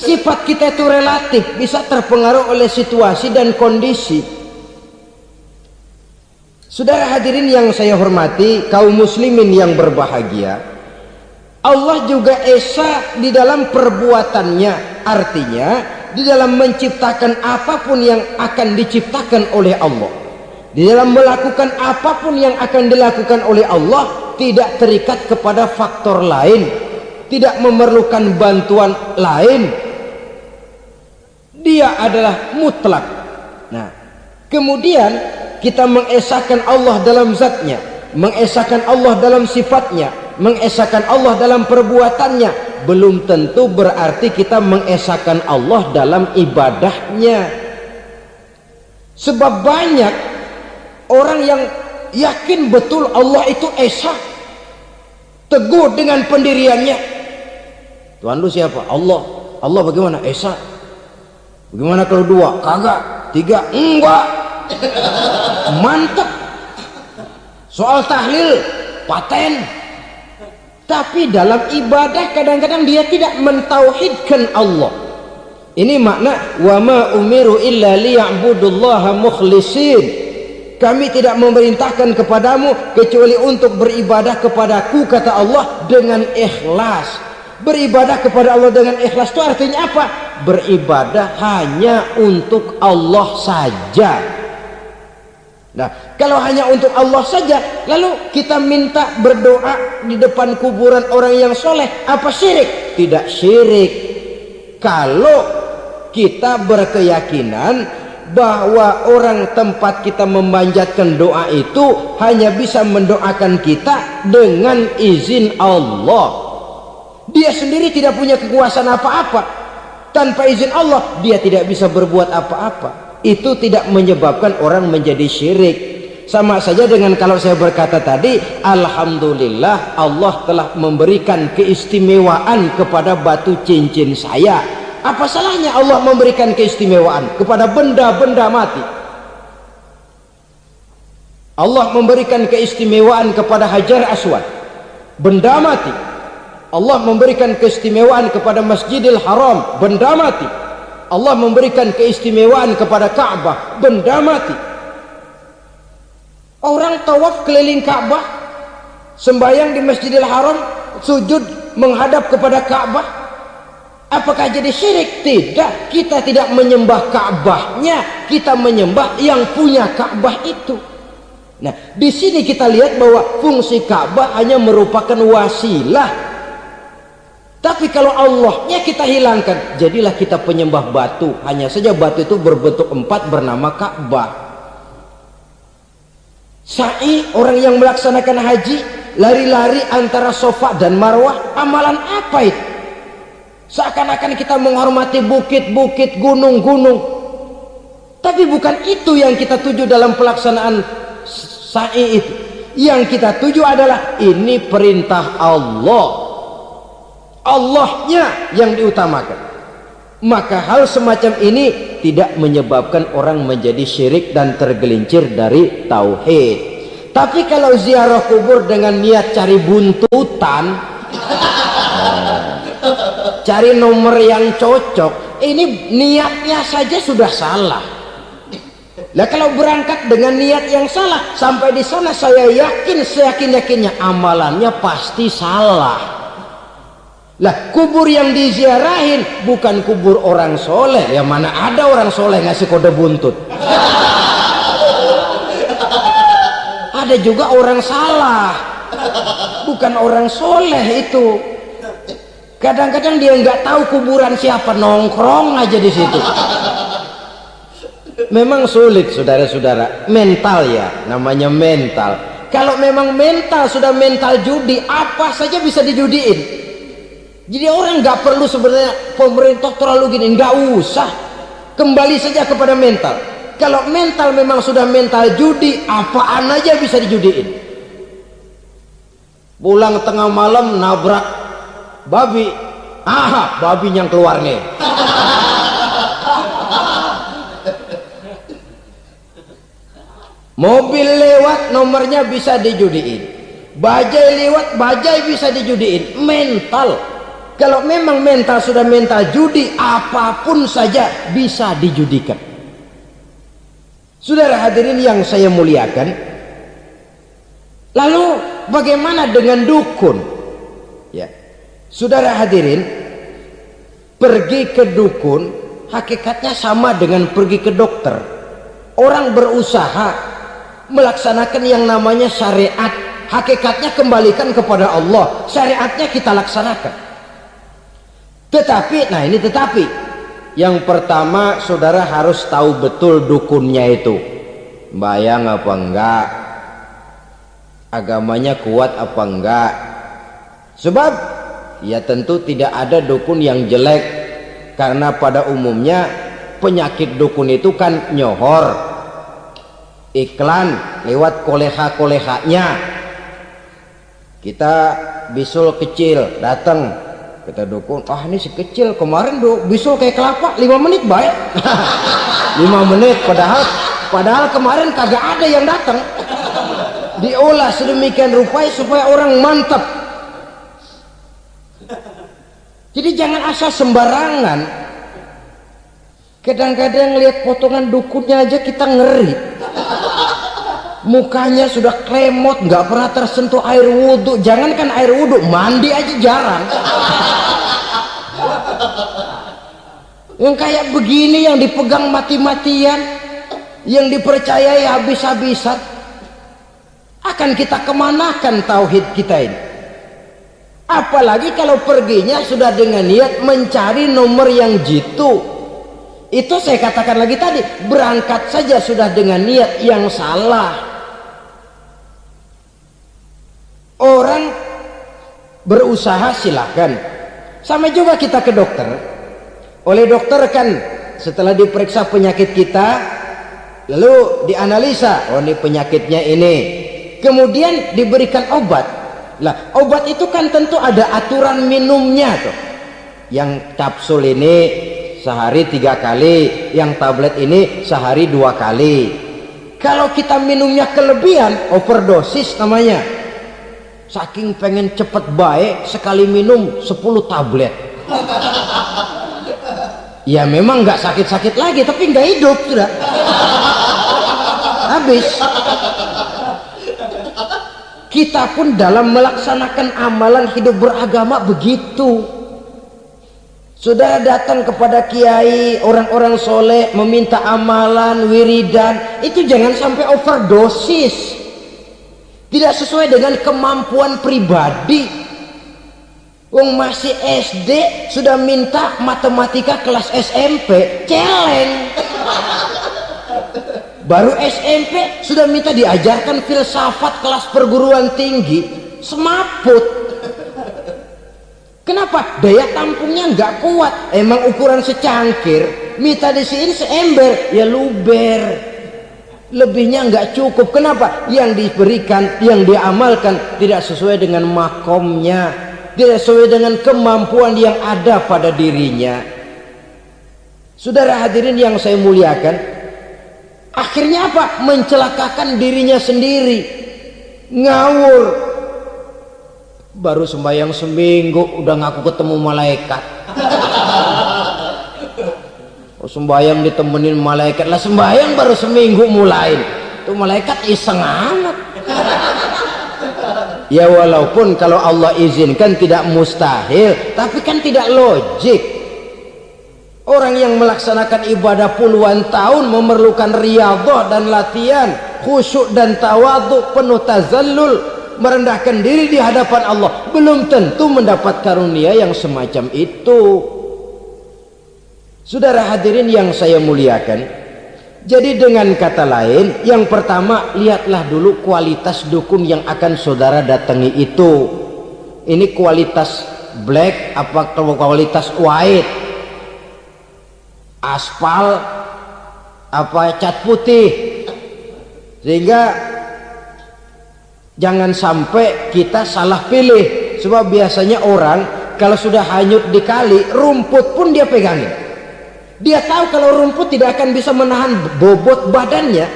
S1: Sifat kita itu relatif, bisa terpengaruh oleh situasi dan kondisi. Saudara hadirin yang saya hormati, kaum muslimin yang berbahagia, Allah juga esa di dalam perbuatannya. Artinya di dalam menciptakan apapun yang akan diciptakan oleh Allah,
S3: Di dalam melakukan apapun yang akan dilakukan oleh Allah tidak terikat kepada faktor lain, tidak memerlukan bantuan lain. Dia adalah mutlak. Nah, kemudian kita mengesahkan Allah dalam zatnya, mengesahkan Allah dalam sifatnya, mengesahkan Allah dalam perbuatannya, belum tentu berarti kita mengesahkan Allah dalam ibadahnya. Sebab banyak orang yang yakin betul Allah itu esa, teguh dengan pendiriannya. Tuhan lu siapa? Allah. Allah bagaimana? Esa. Bagaimana kalau dua? Kagak. Tiga? Enggak. Mantap. Soal tahlil paten. Tapi dalam ibadah kadang-kadang dia tidak mentauhidkan Allah. Ini makna wa ma umiru illa liya'budullaha mukhlisin. Kami tidak memerintahkan kepadamu kecuali untuk beribadah kepadaku, kata Allah, dengan ikhlas. Beribadah kepada Allah dengan ikhlas itu artinya apa? Beribadah hanya untuk Allah saja. Nah, kalau hanya untuk Allah saja, lalu kita minta berdoa di depan kuburan orang yang soleh, apa syirik? Tidak syirik. Kalau kita berkeyakinan bahwa orang tempat kita memanjatkan doa itu hanya bisa mendoakan kita dengan izin Allah. Dia sendiri tidak punya kekuasaan apa-apa. Tanpa izin Allah dia tidak bisa berbuat apa-apa. Itu tidak menyebabkan orang menjadi syirik. Sama saja dengan kalau saya berkata tadi, alhamdulillah Allah telah memberikan keistimewaan kepada batu cincin saya. Apa salahnya Allah memberikan keistimewaan kepada benda-benda mati? Allah memberikan keistimewaan kepada Hajar Aswad, benda mati. Allah memberikan keistimewaan kepada Masjidil Haram, benda mati. Allah memberikan keistimewaan kepada Ka'bah, benda mati. Orang tawaf keliling Ka'bah, sembahyang di Masjidil Haram, sujud menghadap kepada Ka'bah, apakah jadi syirik? Tidak. Kita tidak menyembah Ka'bahnya, kita menyembah yang punya Ka'bah itu. Nah, di sini kita lihat bahwa fungsi Ka'bah hanya merupakan wasilah. Tapi kalau Allahnya kita hilangkan, jadilah kita penyembah batu. Hanya saja batu itu berbentuk 4 bernama Ka'bah. Sa'i, orang yang melaksanakan haji, lari-lari antara Safa dan Marwah, amalan apa itu? Seakan-akan kita menghormati bukit-bukit, gunung-gunung. Tapi bukan itu yang kita tuju dalam pelaksanaan sa'i itu. Yang kita tuju adalah ini perintah Allah, Allahnya yang diutamakan. Maka hal semacam ini tidak menyebabkan orang menjadi syirik dan tergelincir dari tauhid. Tapi kalau ziarah kubur dengan niat cari buntutan, cari nomor yang cocok, ini niatnya saja sudah salah. Nah, kalau berangkat dengan niat yang salah, sampai di sana saya yakin seyakin-yakinnya amalannya pasti salah. Lah, kubur yang diziarahin bukan kubur orang soleh. Ya mana ada orang soleh ngasih kode buntut. Ada juga orang salah, bukan orang soleh itu. Kadang-kadang dia nggak tahu kuburan siapa, nongkrong aja di situ. Memang sulit, saudara-saudara. Mental ya, namanya mental. Kalau memang mental sudah mental judi, apa saja bisa dijudiin. Jadi orang nggak perlu sebenarnya pemerintah terlalu gini, nggak usah. Kembali saja kepada mental. Kalau mental memang sudah mental judi, apaan aja bisa dijudiin. Pulang tengah malam nabrak babi, babi yang keluar nih. Mobil lewat nomornya bisa dijudiin, bajai lewat bajai bisa dijudiin. Mental. Kalau memang mental sudah mental judi, apapun saja bisa dijudikan. Saudara hadirin yang saya muliakan, lalu bagaimana dengan dukun? Ya, saudara hadirin, pergi ke dukun hakikatnya sama dengan pergi ke dokter. Orang berusaha melaksanakan yang namanya syariat. Hakikatnya kembalikan kepada Allah, syariatnya kita laksanakan. Tetapi, nah ini tetapi, yang pertama saudara harus tahu betul dukunnya itu bayang apa enggak, agamanya kuat apa enggak. Sebab ya tentu tidak ada dukun yang jelek, karena pada umumnya penyakit dukun itu kan nyohor, iklan lewat koleha-kolehanya. Kita bisul kecil datang, kata dukun, ah ini si kecil kemarin bisul kayak kelapa 5 menit baik. 5 menit padahal kemarin kagak ada yang datang. Diolah sedemikian rupa supaya orang mantap. Jadi jangan asal sembarangan. Kadang-kadang lihat potongan dukunnya aja kita ngeri. Mukanya sudah klemot, nggak pernah tersentuh air wudhu. Jangankan air wudhu, mandi aja jarang. Yang kayak begini yang dipegang mati-matian, yang dipercayai habis-habisan, akan kita kemanakan tauhid kita ini? Apalagi kalau perginya sudah dengan niat mencari nomor yang jitu. Itu saya katakan lagi tadi, berangkat saja sudah dengan niat yang salah. Orang berusaha silahkan. Sama juga kita ke dokter. Oleh dokter kan setelah diperiksa penyakit kita, lalu dianalisa, oh ini penyakitnya ini, kemudian diberikan obat. Lah obat itu kan tentu ada aturan minumnya tuh. Yang kapsul ini sehari 3 kali, yang tablet ini sehari 2 kali. Kalau kita minumnya kelebihan, overdosis namanya. Saking pengen cepet baik, sekali minum 10 tablet. Ya memang nggak sakit-sakit lagi, tapi nggak hidup sudah. Habis. Kita pun dalam melaksanakan amalan hidup beragama begitu. Saudara datang kepada kiai, orang-orang soleh, meminta amalan, wiridan, itu jangan sampai overdosis. Tidak sesuai dengan kemampuan pribadi. Wong masih SD sudah minta matematika kelas SMP, celeng. Baru SMP sudah minta diajarkan filsafat kelas perguruan tinggi, semaput. Kenapa? Daya tampungnya nggak kuat. Emang ukuran secangkir, minta di sini seember, ya luber. Lebihnya nggak cukup. Kenapa? Yang diberikan, yang diamalkan tidak sesuai dengan makomnya, tidak sesuai dengan kemampuan yang ada pada dirinya. Saudara hadirin yang saya muliakan, akhirnya apa? Mencelakakan dirinya sendiri, ngawur. Baru sembahyang seminggu udah ngaku ketemu malaikat. Sembahyang ditemenin malaikat lah, sembahyang baru seminggu mulai tuh malaikat iseng amat. Ya walaupun kalau Allah izinkan tidak mustahil, tapi kan tidak logik. Orang yang melaksanakan ibadah puluhan tahun memerlukan riyadhah dan latihan, khusyuk dan tawadhu, penuh tazallul, merendahkan diri di hadapan Allah, belum tentu mendapat karunia yang semacam itu. Saudara hadirin yang saya muliakan, jadi dengan kata lain, yang pertama lihatlah dulu kualitas dukun yang akan saudara datangi itu. Ini kualitas black apa kualitas white, aspal apa cat putih, sehingga jangan sampai kita salah pilih. Sebab biasanya orang kalau sudah hanyut di kali, rumput pun dia pegangin. Dia tahu kalau rumput tidak akan bisa menahan bobot badannya,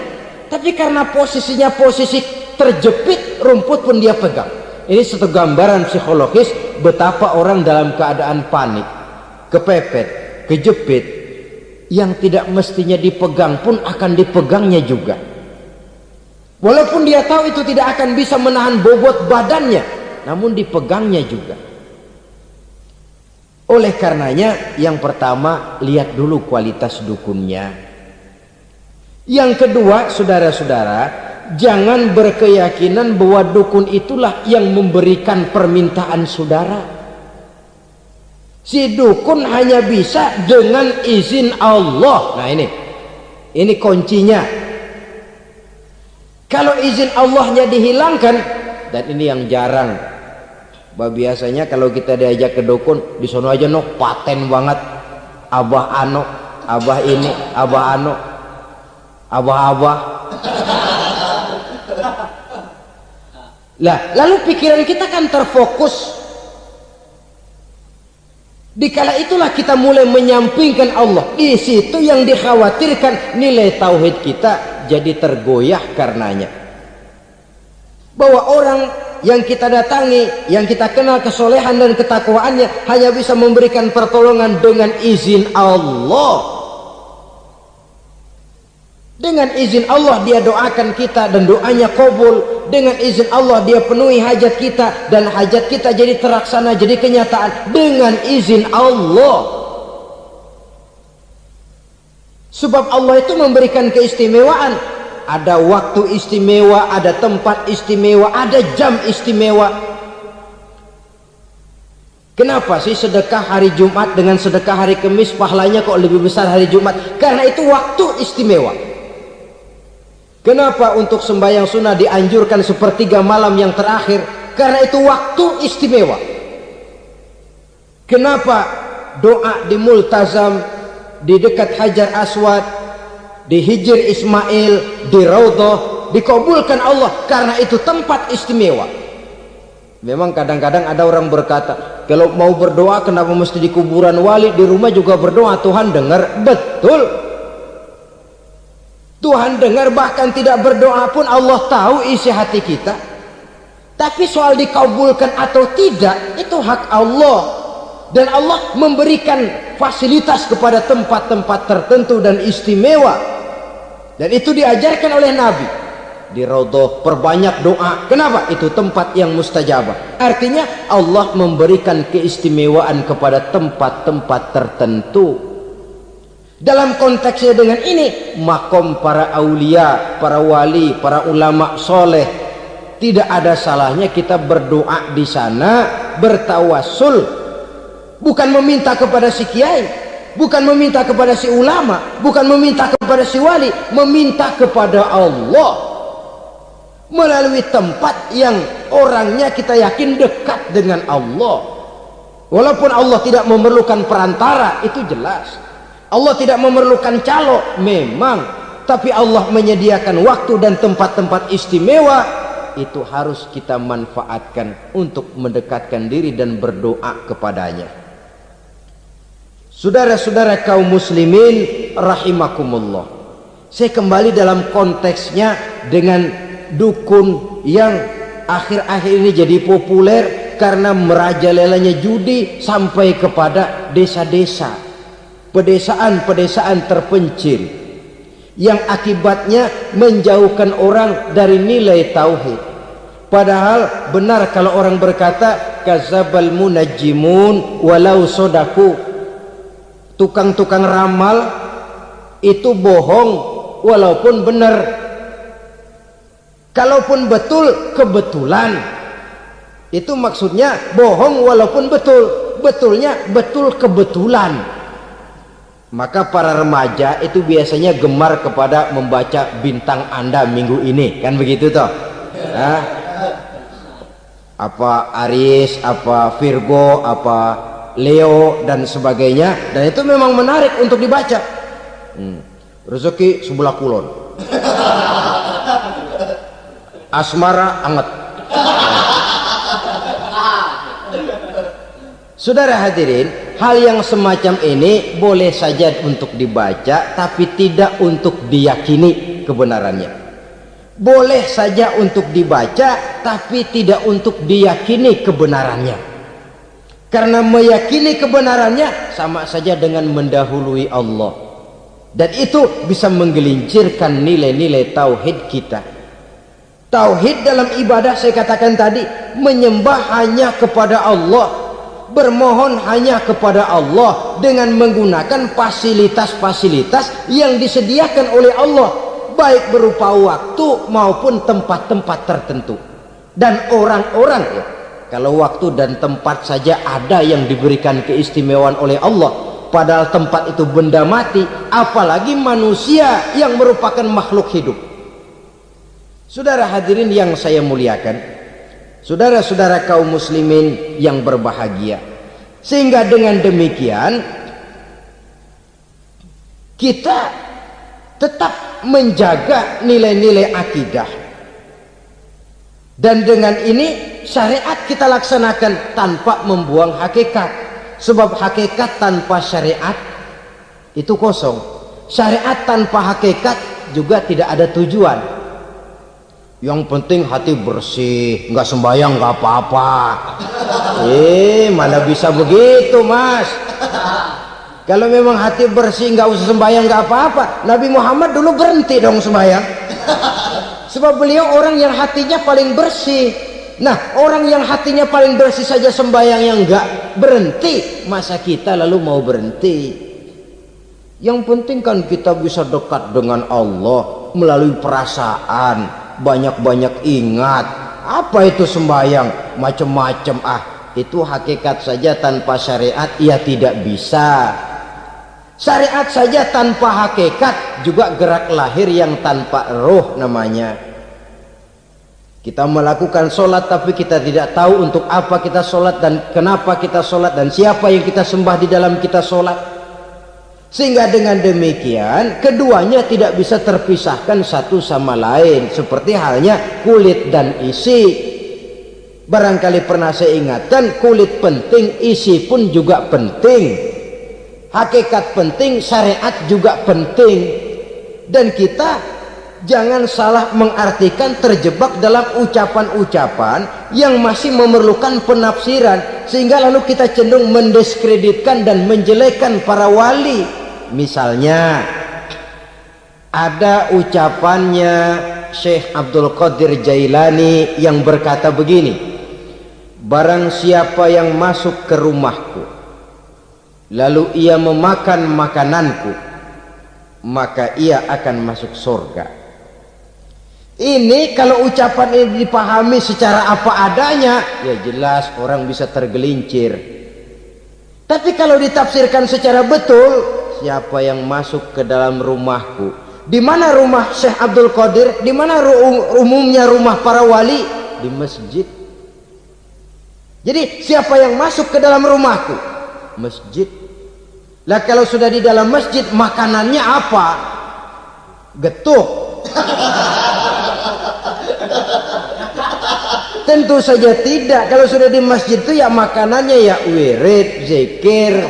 S3: tapi karena posisinya posisi terjepit, rumput pun dia pegang. Ini satu gambaran psikologis betapa orang dalam keadaan panik, kepepet, kejepit, yang tidak mestinya dipegang pun akan dipegangnya juga. Walaupun dia tahu itu tidak akan bisa menahan bobot badannya, namun dipegangnya juga. Oleh karenanya, yang pertama lihat dulu kualitas dukunnya. Yang kedua, saudara-saudara, jangan berkeyakinan bahwa dukun itulah yang memberikan permintaan saudara. Si dukun hanya bisa dengan izin Allah. Nah ini kuncinya. Kalau izin Allahnya dihilangkan, dan ini yang jarang. Biasanya kalau kita diajak ke dukun, di sono aja paten banget. Abah ano, abah ini, abah ano, abah-abah. Lah, lalu pikiran kita kan terfokus. Dikala itulah kita mulai menyampingkan Allah. Di situ yang dikhawatirkan nilai tauhid kita jadi tergoyah karenanya. Bahwa orang yang kita datangi, yang kita kenal kesolehan dan ketakwaannya, hanya bisa memberikan pertolongan dengan izin Allah. Dengan izin Allah dia doakan kita dan doanya kabul. Dengan izin Allah dia penuhi hajat kita dan hajat kita jadi terlaksana, jadi kenyataan dengan izin Allah. Sebab Allah itu memberikan keistimewaan. Ada waktu istimewa, ada tempat istimewa, ada jam istimewa. Kenapa sih sedekah hari Jumat dengan sedekah hari Kamis pahalanya kok lebih besar hari Jumat? Karena itu waktu istimewa. Kenapa untuk sembahyang sunnah dianjurkan sepertiga malam yang terakhir? Karena itu waktu istimewa. Kenapa doa di multazam, di dekat Hajar Aswad, di Hijr Ismail, di Raudhah dikabulkan Allah? Karena itu tempat istimewa. Memang kadang-kadang ada orang berkata, kalau mau berdoa kenapa mesti di kuburan wali? Di rumah juga berdoa, Tuhan dengar. Betul, Tuhan dengar, bahkan tidak berdoa pun Allah tahu isi hati kita. Tapi soal dikabulkan atau tidak, itu hak Allah. Dan Allah memberikan fasilitas kepada tempat-tempat tertentu dan istimewa. Dan itu diajarkan oleh Nabi. Di Raudhah perbanyak doa. Kenapa? Itu tempat yang mustajabah. Artinya Allah memberikan keistimewaan kepada tempat-tempat tertentu. Dalam konteksnya dengan ini, makom para aulia, para wali, para ulama soleh, tidak ada salahnya kita berdoa di sana, bertawassul, bukan meminta kepada si kiai, bukan meminta kepada si ulama, bukan meminta kepada si wali, meminta kepada Allah melalui tempat yang orangnya kita yakin dekat dengan Allah. Walaupun Allah tidak memerlukan perantara, itu jelas. Allah tidak memerlukan calo, memang, tapi Allah menyediakan waktu dan tempat-tempat istimewa. Itu harus kita manfaatkan untuk mendekatkan diri dan berdoa kepadanya. Saudara-saudara kaum muslimin rahimakumullah, saya kembali dalam konteksnya dengan dukun yang akhir-akhir ini jadi populer karena merajalelanya judi sampai kepada desa-desa, pedesaan-pedesaan terpencil, yang akibatnya menjauhkan orang dari nilai tauhid. Padahal benar kalau orang berkata kazabal munajjimun walau sodaku, tukang-tukang ramal itu bohong walaupun benar. Kalaupun betul, kebetulan. Itu maksudnya bohong walaupun betul, betulnya betul kebetulan. Maka para remaja itu biasanya gemar kepada membaca bintang Anda minggu ini, kan begitu toh? Nah, apa Aries, apa Virgo, apa Leo dan sebagainya, dan itu memang menarik untuk dibaca. Rezeki sebelah kulon, asmara anget. Saudara hadirin, hal yang semacam ini boleh saja untuk dibaca, tapi tidak untuk diyakini kebenarannya. Boleh saja untuk dibaca, tapi tidak untuk diyakini kebenarannya. Karena meyakini kebenarannya sama saja dengan mendahului Allah. Dan itu bisa menggelincirkan nilai-nilai tauhid kita. Tauhid dalam ibadah, saya katakan tadi, menyembah hanya kepada Allah, bermohon hanya kepada Allah dengan menggunakan fasilitas-fasilitas yang disediakan oleh Allah. baik berupa waktu maupun tempat-tempat tertentu. Dan orang-orang ya, kalau waktu dan tempat saja ada yang diberikan keistimewaan oleh Allah, padahal tempat itu benda mati, apalagi manusia yang merupakan makhluk hidup. Saudara hadirin yang saya muliakan, saudara-saudara kaum muslimin yang berbahagia, sehingga dengan demikian kita tetap menjaga nilai-nilai akidah, dan dengan ini syariat kita laksanakan tanpa membuang hakikat. Sebab hakikat tanpa syariat itu kosong. Syariat tanpa hakikat juga tidak ada tujuan. Yang penting hati bersih, nggak sembahyang nggak apa-apa. Mana bisa begitu, Mas? Kalau memang hati bersih nggak usah sembahyang nggak apa-apa. Nabi Muhammad dulu berhenti dong sembahyang. Sebab beliau orang yang hatinya paling bersih. Nah, orang yang hatinya paling bersih saja sembahyang yang nggak berhenti, masa kita lalu mau berhenti? Yang penting kan kita bisa dekat dengan Allah melalui perasaan. Banyak-banyak ingat. Apa itu sembahyang? Macam-macam. Itu hakikat saja tanpa syariat ya tidak bisa. Syariat saja tanpa hakikat juga gerak lahir yang tanpa roh namanya. Kita melakukan sholat tapi kita tidak tahu untuk apa kita sholat dan kenapa kita sholat dan siapa yang kita sembah di dalam kita sholat. Sehingga dengan demikian keduanya tidak bisa terpisahkan satu sama lain, seperti halnya kulit dan isi. Barangkali pernah saya ingatkan, kulit penting, isi pun juga penting. Hakikat penting, syariat juga penting. Dan kita jangan salah mengartikan, terjebak dalam ucapan-ucapan yang masih memerlukan penafsiran, sehingga lalu kita cenderung mendiskreditkan dan menjelekkan para wali. Misalnya ada ucapannya Syekh Abdul Qadir Jailani yang berkata begini, barang siapa yang masuk ke rumahku lalu ia memakan makananku, maka ia akan masuk surga. Ini kalau ucapan ini dipahami secara apa adanya, ya jelas orang bisa tergelincir. Tapi kalau ditafsirkan secara betul, siapa yang masuk ke dalam rumahku, di mana rumah Syekh Abdul Qadir, di mana umumnya rumah para wali? Di masjid. Jadi siapa yang masuk ke dalam rumahku? Masjid. Lah kalau sudah di dalam masjid, makanannya apa? Getuk. Tentu saja tidak. Kalau sudah di masjid itu ya makanannya ya wirid, zikir,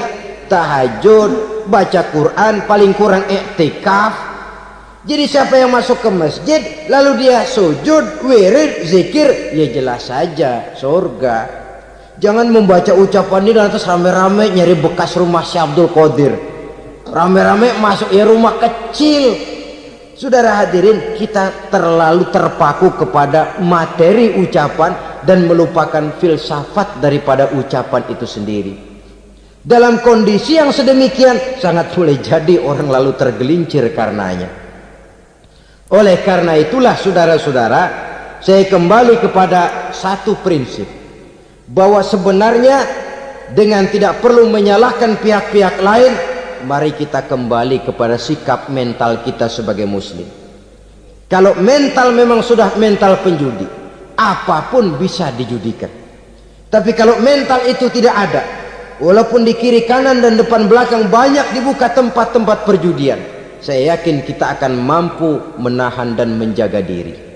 S3: tahajud, baca Quran, paling kurang iktikaf. Jadi siapa yang masuk ke masjid lalu dia sujud, wirid, zikir, ya jelas saja surga. Jangan membaca ucapan ini lantas rame-rame nyari bekas rumah Syekh Abdul Qadir, rame-rame masuk ya rumah kecil. Saudara hadirin, kita terlalu terpaku kepada materi ucapan dan melupakan filsafat daripada ucapan itu sendiri. Dalam kondisi yang sedemikian sangat boleh jadi orang lalu tergelincir karenanya. Oleh karena itulah saudara-saudara, saya kembali kepada satu prinsip, bahwa sebenarnya dengan tidak perlu menyalahkan pihak-pihak lain, mari kita kembali kepada sikap mental kita sebagai muslim. Kalau mental memang sudah mental penjudi, apapun bisa dijudikan. Tapi kalau mental itu tidak ada, walaupun di kiri kanan dan depan belakang banyak dibuka tempat-tempat perjudian, saya yakin kita akan mampu menahan dan menjaga diri.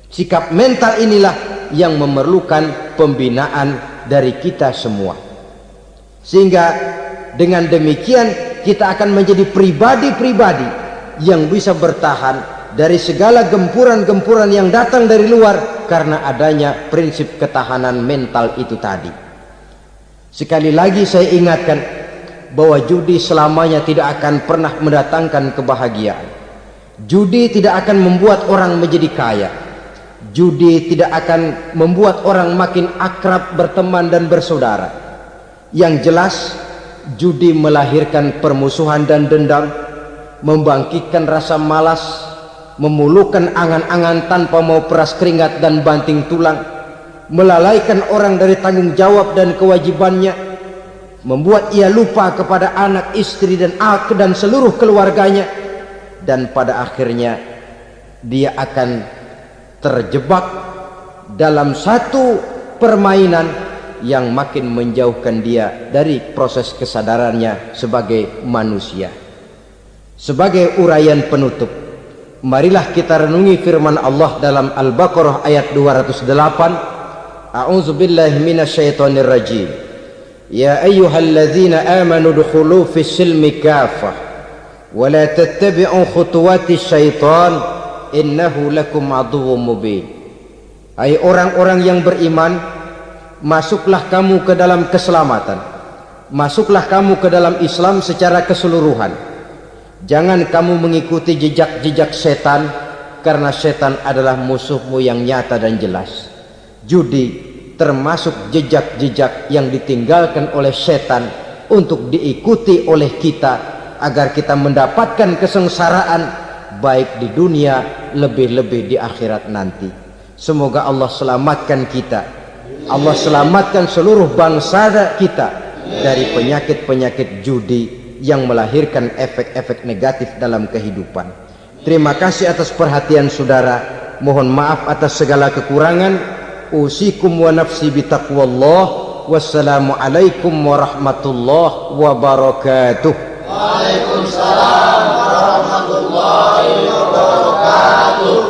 S3: Sikap mental inilah yang memerlukan pembinaan dari kita semua, sehingga dengan demikian kita akan menjadi pribadi-pribadi yang bisa bertahan dari segala gempuran-gempuran yang datang dari luar karena adanya prinsip ketahanan mental itu tadi. Sekali lagi saya ingatkan bahwa judi selamanya tidak akan pernah mendatangkan kebahagiaan. Judi tidak akan membuat orang menjadi kaya. Judi tidak akan membuat orang makin akrab berteman dan bersaudara. Yang jelas judi melahirkan permusuhan dan dendam, membangkitkan rasa malas, memulukan angan-angan tanpa mau peras keringat dan banting tulang, melalaikan orang dari tanggung jawab dan kewajibannya, membuat ia lupa kepada anak, istri dan seluruh keluarganya, dan pada akhirnya dia akan terjebak dalam satu permainan yang makin menjauhkan dia dari proses kesadarannya sebagai manusia. Sebagai uraian penutup, marilah kita renungi firman Allah dalam Al-Baqarah ayat 208. A'udzubillahi minasyaitonir rajim. Ya ayyuhalladzina amanu dukhulu fis silmi kafah wa la tattabi'u khutuwatis syaitan innahu lakum aduwwum mubin. Hai orang-orang yang beriman, masuklah kamu ke dalam keselamatan, masuklah kamu ke dalam Islam secara keseluruhan. Jangan kamu mengikuti jejak-jejak setan, karena setan adalah musuhmu yang nyata dan jelas. Judi termasuk jejak-jejak yang ditinggalkan oleh setan untuk diikuti oleh kita, agar kita mendapatkan kesengsaraan baik di dunia, lebih-lebih di akhirat nanti. Semoga Allah selamatkan kita, Allah selamatkan seluruh bangsa kita dari penyakit-penyakit judi yang melahirkan efek-efek negatif dalam kehidupan. Terima kasih atas perhatian saudara. Mohon maaf atas segala kekurangan. Usikum wa nafsi bitaqwallah. Wassalamu alaikum warahmatullahi wabarakatuh.
S2: Waalaikumsalam warahmatullahi wabarakatuh.